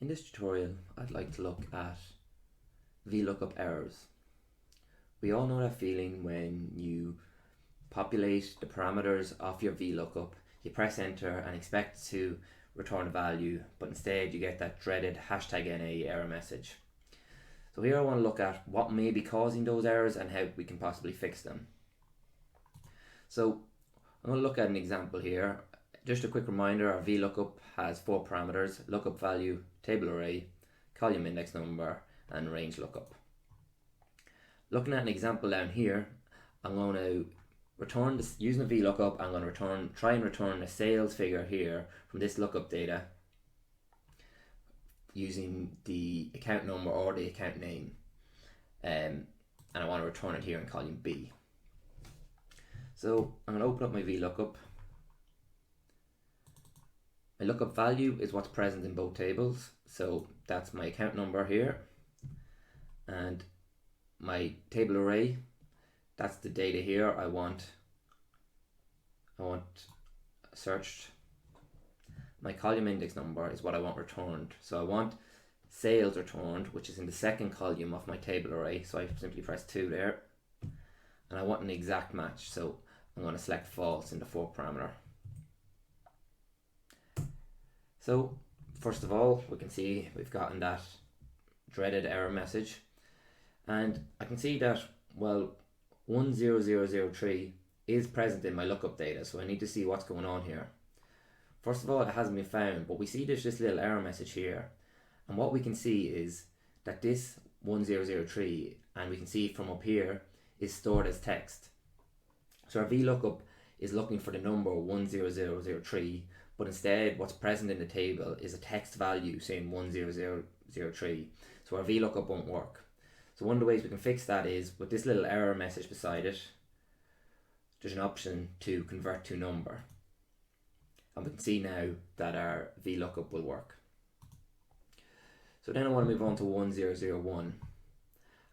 In this tutorial, I'd like to look at Vlookup errors. We all know that feeling when you populate the parameters of your Vlookup, you press enter and expect to return a value, but instead you get that dreaded #NA error message. So here I want to look at what may be causing those errors and how we can possibly fix them. So I'm going to look at an example here. Just a quick reminder, our VLOOKUP has 4 parameters: lookup value, table array, column index number, and range lookup. Looking at an example down here, I'm going to return this using a VLOOKUP. I'm going to try and return a sales figure here from this lookup data using the account number or the account name, and I want to return it here in column B. So I'm going to open up my VLOOKUP. My lookup value is what's present in both tables, so that's my account number here, and my table array, that's the data here I want searched. My column index number is what I want returned, so I want sales returned, which is in the second column of my table array, so I simply press 2 there, and I want an exact match, so I'm going to select false in the 4th parameter. So first of all, we can see we've gotten that dreaded error message, and I can see that, well, 10003 is present in my lookup data, so I need to see what's going on here. First of all, it hasn't been found, but we see there's this little error message here, and what we can see is that this 1003, and we can see from up here, is stored as text. So our VLOOKUP is looking for the number 10003, but instead what's present in the table is a text value saying 10003, so our VLOOKUP won't work. So one of the ways we can fix that is with this little error message beside it, there's an option to convert to number, and we can see now that our VLOOKUP will work. So then I want to move on to 1001.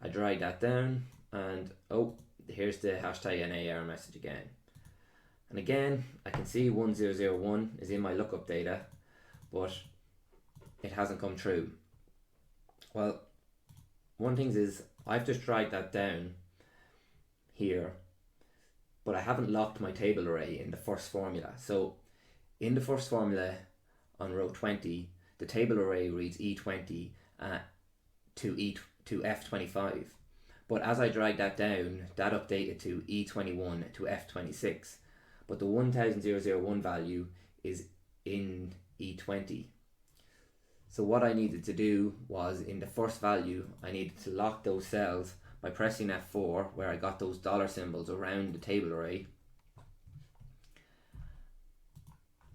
I drag that down, and oh, here's the #NA error message again. And again, I can see 1001 is in my lookup data, but it hasn't come true. Well, one thing is I've just dragged that down here, but I haven't locked my table array in the first formula. So in the first formula on row 20, the table array reads E20 to F25. But as I dragged that down, that updated to E21 to F26. But the 1001 value is in E20. So what I needed to do was, in the first value, I needed to lock those cells by pressing F4, where I got those dollar symbols around the table array.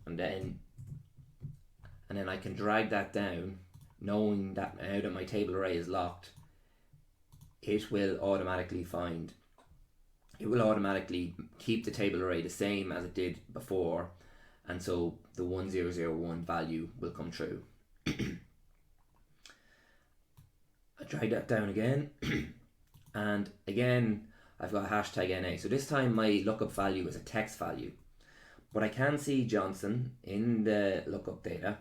And then I can drag that down, knowing that now that my table array is locked, it will automatically keep the table array the same as it did before, and so the 1001 value will come true. I drag that down again, and again I've got #NA. So this time my lookup value is a text value, but I can see Johnson in the lookup data.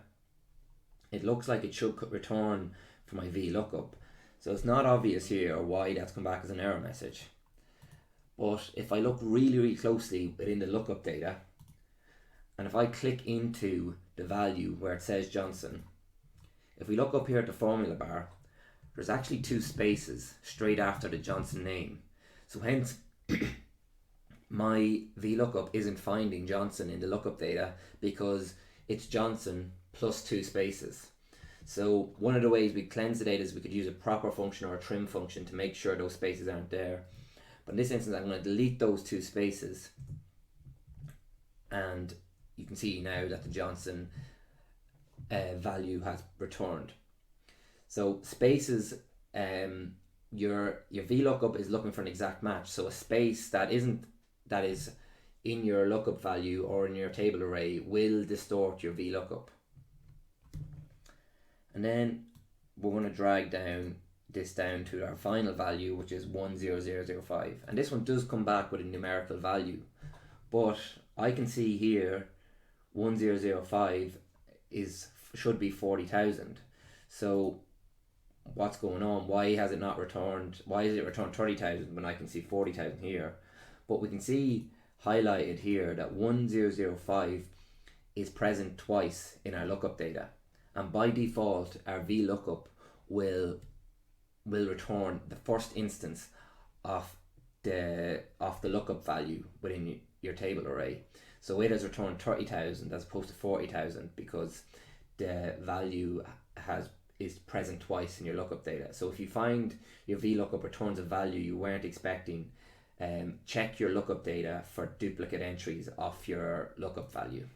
It looks like it should return for my VLOOKUP, so it's not obvious here why that's come back as an error message. But if I look really closely within the lookup data, and if I click into the value where it says Johnson, if we look up here at the formula bar, there's actually 2 spaces straight after the Johnson name. So hence, my VLOOKUP isn't finding Johnson in the lookup data because it's Johnson plus 2 spaces. So one of the ways we cleanse the data is we could use a proper function or a trim function to make sure those spaces aren't there. But in this instance, I'm going to delete those 2 spaces, and you can see now that the Johnson value has returned. So spaces, your VLOOKUP is looking for an exact match. So a space that is in your lookup value or in your table array will distort your VLOOKUP. And then we're going to drag this down to our final value, which is 10005, and this one does come back with a numerical value, but I can see here 1005 should be 40,000. So what's going on? Why has it not returned? Why is it returned 30,000 when I can see 40,000 here? But we can see highlighted here that 1005 is present twice in our lookup data, and by default our VLOOKUP will return the first instance of the lookup value within your table array. So it has returned 30,000 as opposed to 40,000 because the value is present twice in your lookup data. So if you find your VLOOKUP returns a value you weren't expecting, check your lookup data for duplicate entries of your lookup value.